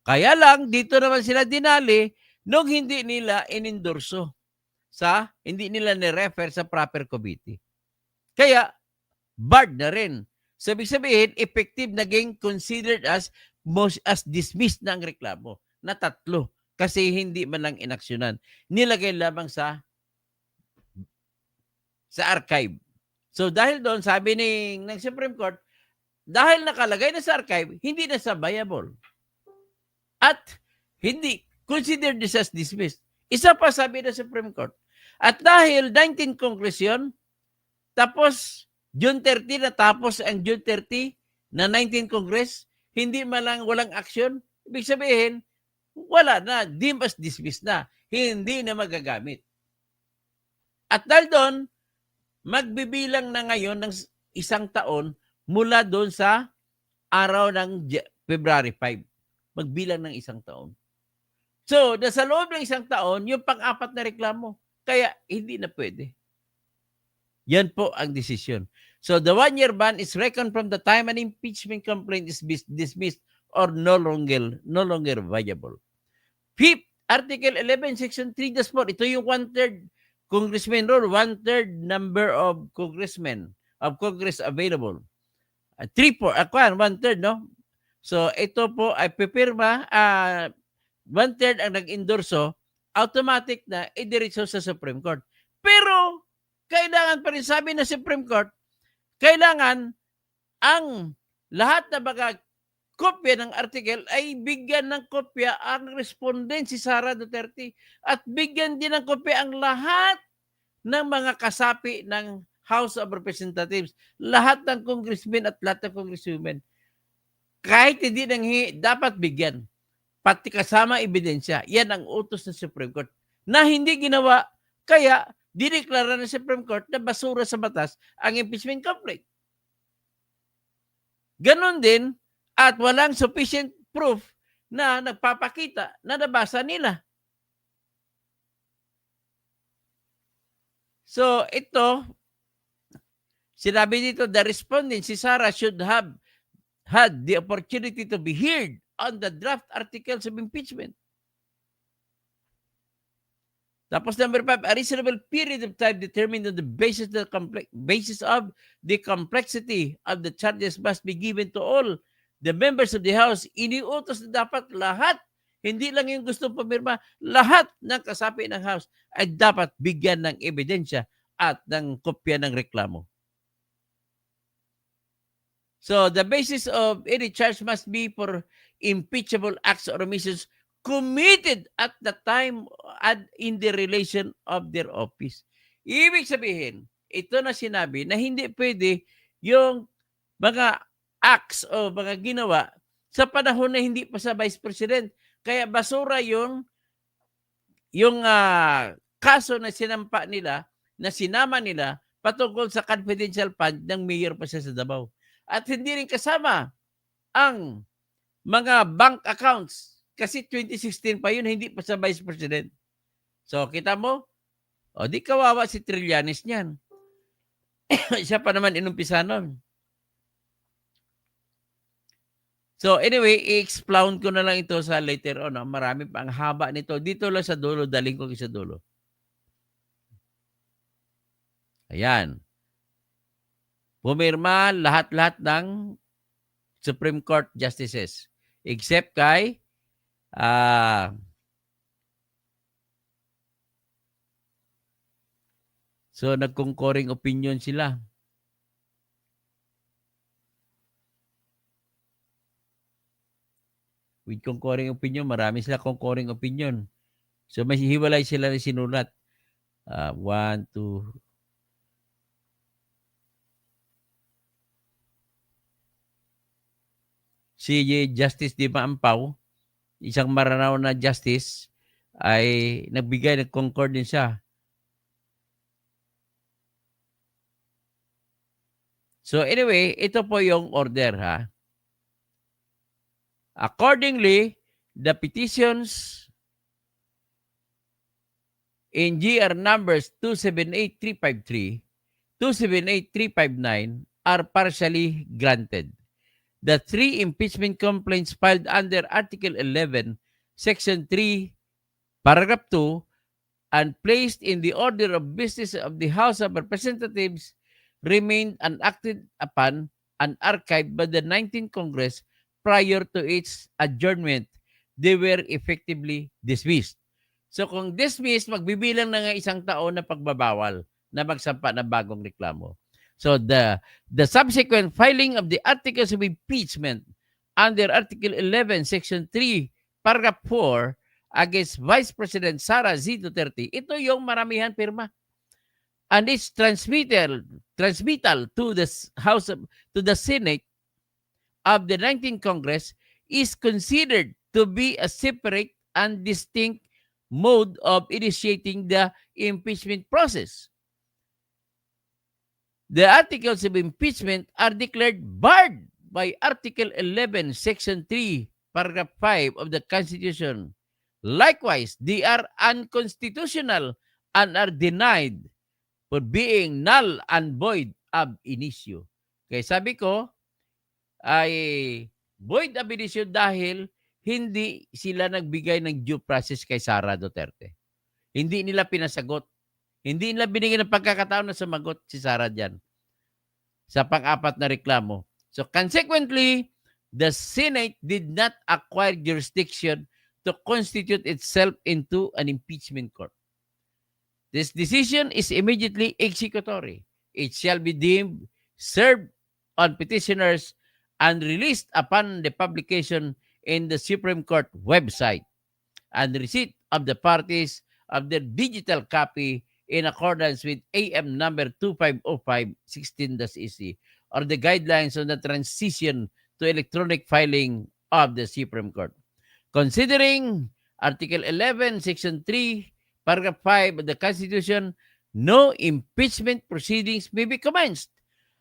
Kaya lang, dito naman sila dinali nung hindi nila inendorso hindi nila ni-refer sa proper committee. Kaya, barred na rin. So, ibig sabihin, effective naging considered as dismissed na ang reklamo na 3 kasi hindi man lang inaksyonan. Nilagay lamang sa archive. So, dahil doon, sabi ng Supreme Court, dahil nakalagay na sa archive, hindi na viable. At hindi considered this as dismissed. Isa pa sabi ng Supreme Court. At dahil 19 Congress yun, tapos June 30 natapos ang June 30 na 19 Congress, hindi walang action, ibig sabihin, wala na, deemed as dismissed na, hindi na magagamit. At dahil doon, magbibilang na ngayon ng 1 taon mula doon sa araw ng February 5. Magbilang ng 1 taon. So, nasa loob ng 1 taon, yung pang-4 na reklamo. Kaya, hindi na pwede. Yan po ang desisyon. So, the 1-year ban is reckoned from the time an impeachment complaint is dismissed or no longer viable. Fifth, Article 11, Section 3, ito yung 1/3 congressman rule, 1/3 number of congressmen, of Congress available. one-third, no? So, ito po ay pipirma, one-third ang nag-endorso, automatic na idiretso sa Supreme Court. Pero, kailangan pa rin, sabi ng Supreme Court, kailangan ang lahat na mga kopya ng article ay bigyan ng kopya ang respondent si Sara Duterte at bigyan din ng kopya ang lahat ng mga kasapi ng House of Representatives, lahat ng congressmen at lahat ng congresswomen. Kahit hindi nanghihingi, dapat bigyan. Pati kasama ebidensya. Yan ang utos ng Supreme Court na hindi ginawa, kaya dineklara ng Supreme Court na basura sa batas ang impeachment complaint. Ganon din, at walang sufficient proof na nagpapakita na nabasa nila. So, ito, sinabi dito, the respondent, si Sara, should have had the opportunity to be heard on the draft articles of impeachment. Tapos number 5, a reasonable period of time determined on the basis of the complexity of the charges must be given to all the members of the House. Iniutos na dapat lahat, hindi lang yung gusto pumirma, lahat ng kasapi ng House ay dapat bigyan ng ebidensya at ng kopya ng reklamo. So, the basis of any charge must be for impeachable acts or omissions committed at the time and in the relation of their office. Ibig sabihin, ito na sinabi na hindi pwede yung mga acts o mga ginawa sa panahon na hindi pa sa Vice President. Kaya basura yung kaso na sinampa nila, na sinama nila patungkol sa confidential fund ng mayor pa siya sa Davao. At hindi rin kasama ang mga bank accounts kasi 2016 pa yun, hindi pa sa Vice President. So, kita mo? O, di kawawa si Trillanes niyan. Siya pa naman inumpisa nun. So, anyway, i-expound ko na lang ito sa later on. No? Marami pa ang haba nito. Dito lang sa dulo, daling ko sa dulo. Ayan. Pumirma lahat-lahat ng Supreme Court justices. Except kay so nag-concurring opinion sila. With concurring opinion, marami sila concurring opinion. So may hiwalay sila na sinulat. 1, 2, si Justice Di Maampaw, isang maranaw na justice, ay nag-concord din siya. So anyway, ito po yung order, ha. Accordingly, the petitions in GR numbers 278353, 278359 are partially granted. The 3 impeachment complaints filed under Article 11, Section 3, Paragraph 2, and placed in the order of business of the House of Representatives remained unacted upon and archived by the 19th Congress prior to its adjournment. They were effectively dismissed. So kung dismissed, magbibilang na nga isang taon na pagbabawal na magsampa ng bagong reklamo. So the subsequent filing of the articles of impeachment under Article 11, Section 3, Paragraph 4 against Vice President Sara Z. Duterte, ito yung maramihan pirma. And its transmittal to the House to the Senate of the 19th Congress is considered to be a separate and distinct mode of initiating the impeachment process. The articles of impeachment are declared barred by Article 11, Section 3, Paragraph 5 of the Constitution. Likewise, they are unconstitutional and are denied for being null and void ab initio. Kaya sabi ko, ay void ab initio dahil hindi sila nagbigay ng due process kay Sara Duterte. Hindi nila pinasagot. Hindi nila binigyan ng pagkakataon na sumagot si Sara dyan sa pang-apat na reklamo. So consequently, the Senate did not acquire jurisdiction to constitute itself into an impeachment court. This decision is immediately executory. It shall be deemed served on petitioners and released upon the publication in the Supreme Court website and receipt of the parties of their digital copy in accordance with AM number 2505-16-EC or the guidelines on the transition to electronic filing of the Supreme Court. Considering Article 11, Section 3, Paragraph 5 of the Constitution, no impeachment proceedings may be commenced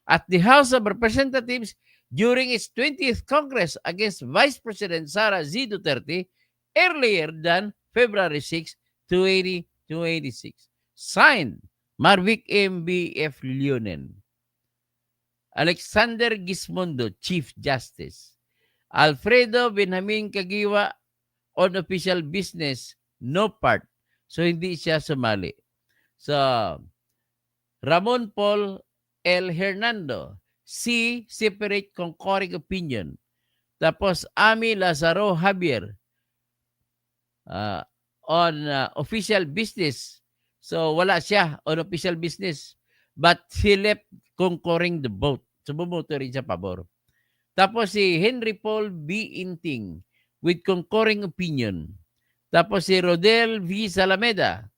at the House of Representatives during its 20th Congress against Vice President Sara Z. Duterte earlier than February 6, 2026. Signed, Marvic M.B.F. Leonen. Alexander Gismondo, Chief Justice. Alfredo Benjamin Caguiwa, on official business, no part. So, hindi siya sumali. So, Ramon Paul L. Hernando, C. Separate concurring opinion. Tapos, Ami Lazaro Javier, on official business. So, wala siya on official business. But he left concurring the vote. So, bumoto rin siya pabor. Tapos, si Henry Paul B. Inting with concurring opinion. Tapos, si Rodel V. Salameda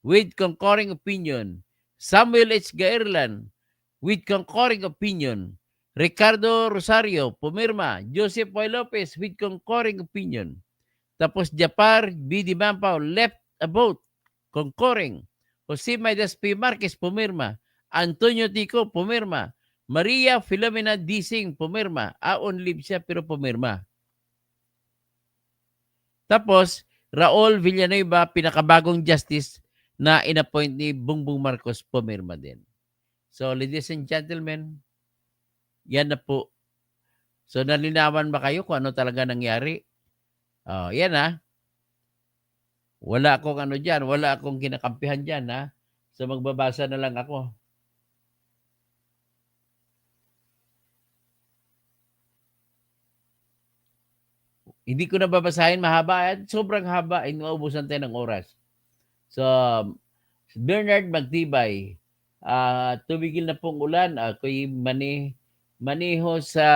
with concurring opinion. Samuel H. Gaerlan with concurring opinion. Ricardo Rosario, pumirma. Joseph Y. Lopez with concurring opinion. Tapos Japar B. Dimampao left a vote, concurring. Jose Maidas P. Marquez, pumirma. Antonio Tico, pumirma. Maria Filomena Dising, pumirma. On leave siya pero pumirma. Tapos, Raul Villanueva, pinakabagong justice na inappoint ni Bongbong Marcos, pumirma din. So, ladies and gentlemen, yan na po. So, nalinawan ba kayo kung ano talaga nangyari? Yan Wala akong ano dyan. Wala akong kinakampihan dyan, ha? So, magbabasa na lang ako. Hindi ko na babasahin, mahaba. Sobrang haba. Inuubusan tayo ng oras. So, Bernard Magtibay, tumigil na pong ulan. Ako'y maniho sa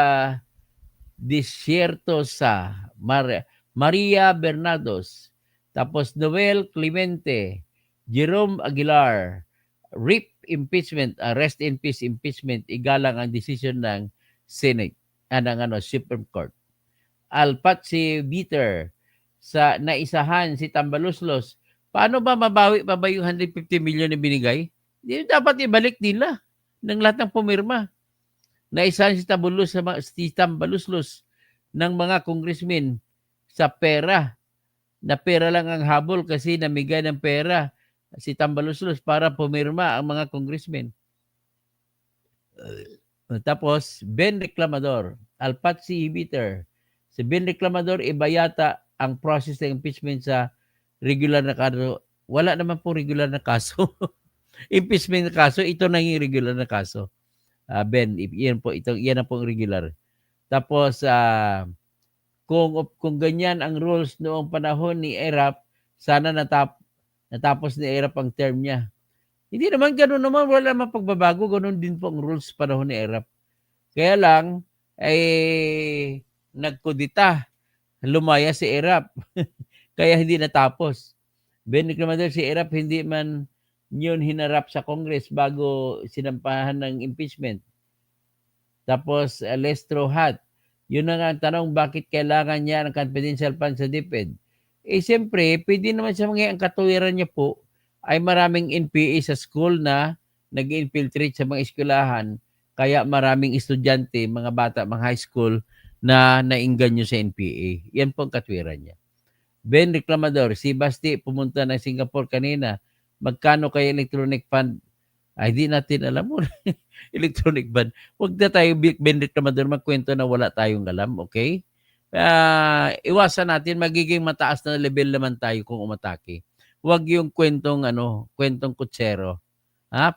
disyerto sa Maria Bernados. Tapos Noel Clemente, Jerome Aguilar, RIP impeachment, rest in peace impeachment, igalang ang decision ng Senate, ng Supreme Court. Alpatsi Bitter, sa naisahan si Tambaluslos, paano ba mabawi pa ba yung 150 million na binigay? Hindi dapat ibalik nila ng lahat ng pumirma. Naisahan si Tambaluslos ng mga congressmen sa pera. Na pera lang ang habol kasi namigay ng pera si Tambaluslos para pumirma ang mga congressmen. Tapos, Ben Reclamador, Alpatsi Bitter. Si Ben Reclamador, iba yata ang process ng impeachment sa regular na kaso. Wala naman po regular na kaso. Impeachment na kaso, ito na yung regular na kaso. Ben, yan na po ang regular. Tapos, kung ganyan ang rules noong panahon ni Erap, sana natapos ni Erap ang term niya. Hindi naman gano'n naman, wala naman pagbabago, gano'n din po ang rules panahon ni Erap. Kaya lang, nagkudita, lumaya si Erap, kaya hindi natapos. Ben Reclamador, si Erap hindi man yun hinarap sa Congress bago sinampahan ng impeachment. Tapos, Lestro Hat, yun na nga ang tanong, bakit kailangan niya ng confidential fund sa DepEd? Siyempre, pwede naman siya ang katuwiran niya po ay maraming NPA sa school na nag-infiltrate sa mga eskwelahan, kaya maraming estudyante, mga bata, mga high school na naingganyo sa NPA. Yan po ang katuwiran niya. Ben Reclamador, si Basti pumunta ng Singapore kanina, magkano kay electronic fund? Ay, di natin alam mo. Electronic ban. Huwag na tayo, Ben Reclamador, magkwento na wala tayong alam, okay? Iwasan natin, magiging mataas na level naman tayo kung umatake. Huwag yung kwentong kutsero.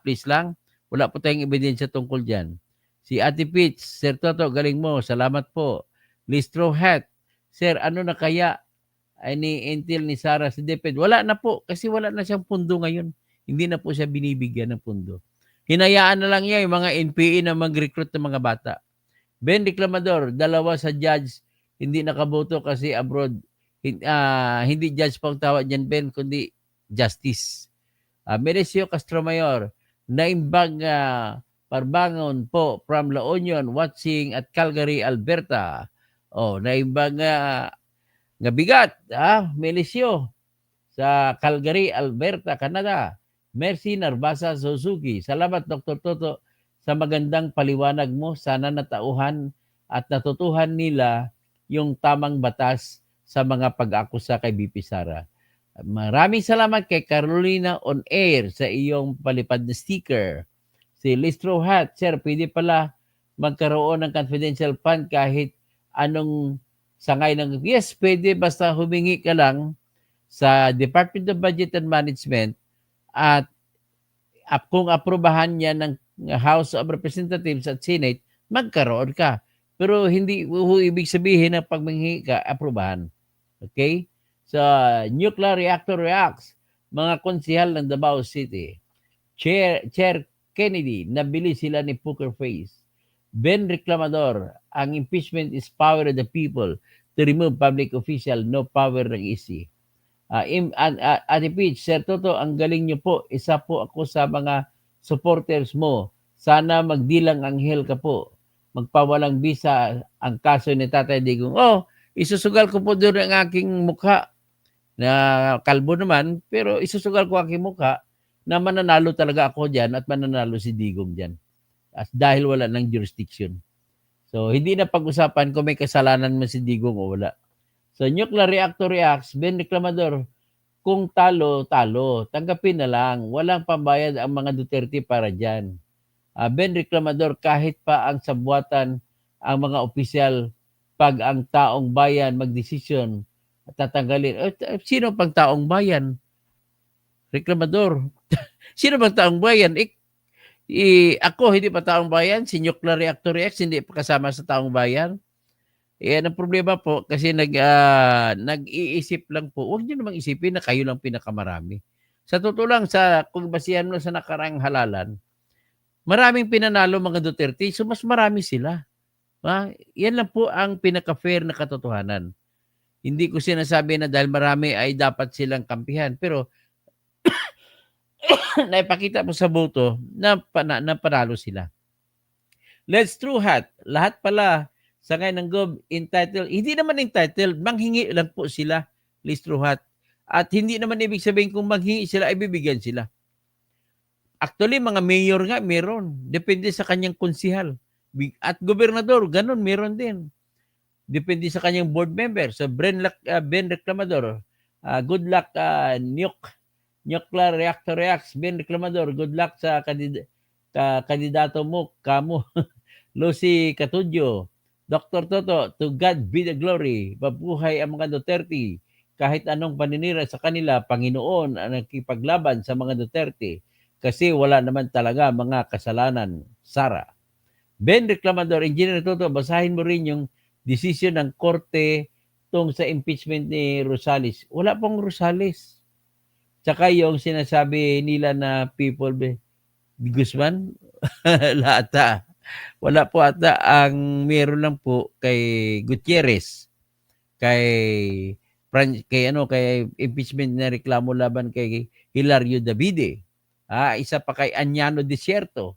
Please lang. Wala po tayong ebidensya tungkol dyan. Si Ate Peach, Sir Toto, galing mo. Salamat po. Listro Hat, Sir, ano na kaya ay ni Intel ni Sarah si DepEd? Wala na po kasi wala na siyang pundo ngayon. Hindi na po siya binibigyan ng pundo. Hinayaan na lang niya yung mga NPA na mag-recruit ng mga bata. Ben Reclamador, dalawa sa judge hindi nakaboto kasi abroad. Hindi judge pang tawag dyan, Ben, kundi justice. Merecio Castromayor, naimbag Parbangon po from La Union, watching at Calgary, Alberta. Naimbag nga bigat, Melisio sa Calgary, Alberta, Canada. Mercy Narbasa Suzuki. Salamat, Dr. Toto, sa magandang paliwanag mo. Sana natauhan at natutuhan nila yung tamang batas sa mga pag-akusa kay BP Sara. Maraming salamat kay Carolina On Air sa iyong palipad na sticker. Si Listro Hat, Sir, pwede pala magkaroon ng confidential fund kahit anong sangay ng... Yes, pwede basta humingi ka lang sa Department of Budget and Management at kung aprobahan niya ng House of Representatives at Senate, magkaroon ka. Pero hindi ibig sabihin na pag manghingi ka, aprobahan. Okay? So, nuclear reactor reacts, mga konsihal ng Davao City. Chair Kennedy, nabili sila ni Poker Face. Ben Reclamador, ang impeachment is power of the people to remove public official, no power ng EC. Ate Peach, Sir Toto, ang galing niyo po. Isa po ako sa mga supporters mo. Sana magdilang anghel ka po. Magpawalang bisa ang kaso ni Tatay Digong. Isusugal ko po doon ang aking mukha na kalbo naman, pero isusugal ko ang aking mukha na mananalo talaga ako dyan at mananalo si Digong dyan. Dahil wala ng jurisdiction. So, hindi na pag-usapan kung may kasalanan mo si Digong o wala. So, nuclear reactor reacts, Ben Reclamador, kung talo, talo. Tanggapin na lang. Walang pambayad ang mga Duterte para dyan. Ben Reclamador, kahit pa ang sabwatan ang mga opisyal, pag ang taong bayan magdesisyon, tatanggalin. Sino pang taong bayan? Reclamador. Sino bang taong bayan? Ako, hindi pa taong bayan. Si Nuclear Reactor X, hindi pa kasama sa taong bayan. Yan ang problema po kasi nag-iisip lang po. Huwag niyo namang isipin na kayo lang pinakamarami. Sa totoo lang, kung basihan mo sa nakaraang halalan, maraming pinanalo mga Duterte, so mas marami sila. Yan lang po ang pinaka-fair na katotohanan. Hindi ko sinasabi na dahil marami ay dapat silang kampihan. Pero naipakita mo sa boto na panalo sila. Let's True Hat. Lahat pala sa ngayon ng Gov entitled. Hindi naman entitled. Manghingi lang po sila. Let's True Hat. At hindi naman ibig sabihin kung manghingi sila, ay bibigyan sila. Actually, mga mayor nga, meron. Depende sa kanyang konsihal. At gobernador, ganun, meron din. Depende sa kanyang board member. So, Ben Reclamador, good luck, Nuclear Reactor Reacts, Ben Reclamador, good luck sa kandidato mo, kamo. Lucy Catudyo, Dr. Toto, to God be the glory. Mabuhay ang mga Duterte. Kahit anong paninira sa kanila, Panginoon ang nakipaglaban sa mga Duterte. Kasi wala naman talaga mga kasalanan. Sara. Ben Reclamador, Engineer Toto, basahin mo rin yung decision ng korte tungkol sa impeachment ni Rosales. Wala pong Rosales. Tsaka yung sinasabi nila na people, Guzman, lahat wala po ata. Ang meron lang po kay Gutierrez, kay impeachment na reklamo laban kay Hilario Davide. Isa pa kay Anyano Desierto.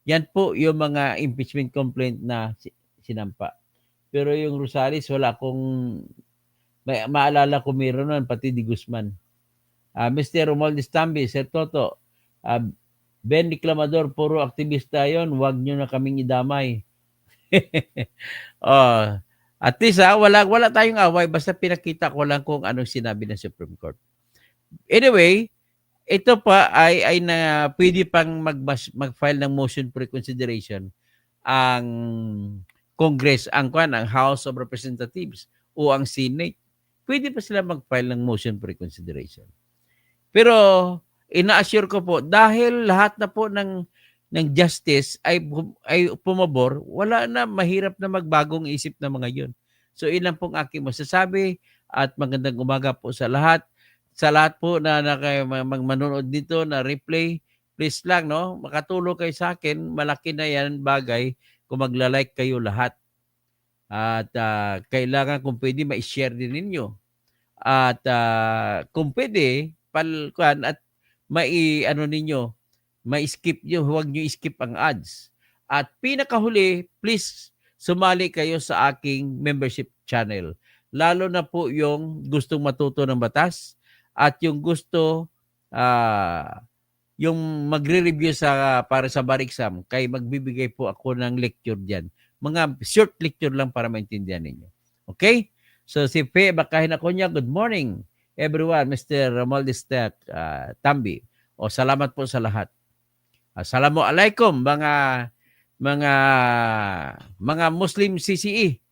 Yan po yung mga impeachment complaint na sinampa. Pero yung Rosales, wala akong maalala ko meron nun, pati di Guzman. Mr. Romualdez Tambi, Sir Toto, Ben Reclamador, puro aktivista yon, wag nyo na kaming idamay. At least wala tayong away, basta pinakita ko lang kung anong sinabi ng Supreme Court. Anyway, ito pa ay na pwede pang mag-file ng motion for reconsideration ang Congress, ang House of Representatives o ang Senate. Pwede pa sila mag-file ng motion for reconsideration. Pero ina-assure ko po, dahil lahat na po ng ng justice ay pumabor, wala na, mahirap na magbagong isip ng mga yun. So ilan pong aking masasabi at magandang umaga po sa lahat. Sa lahat po na manonood dito na replay, please lang, no, makatulong kayo sa akin. Malaki na yan bagay kung magla-like kayo lahat. At kailangan kung pwede ma-share din ninyo. At kung pwede, at ano ninyo, ma-skip nyo, huwag nyo skip ang ads. At pinakahuli, please sumali kayo sa aking membership channel. Lalo na po yung gustong matuto ng batas at yung gusto yung magre-review para sa bar exam, kay magbibigay po ako ng lecture diyan. Mga short lecture lang para maintindihan ninyo. Okay? So si Fe Bakahin ako niya, good morning everyone, Mr. Romualdez Tambi. O salamat po sa lahat. Assalamualaikum mga Muslim CCE.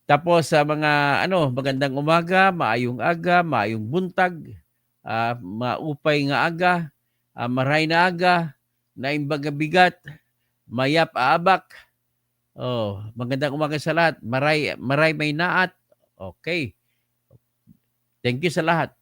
Tapos sa mga magandang umaga, maayong buntag, maupay nga aga, maray na aga, naimbaga bigat, mayap aabak. Magandang umaga sa lahat. Maray may naat. Okay. Thank you sa lahat.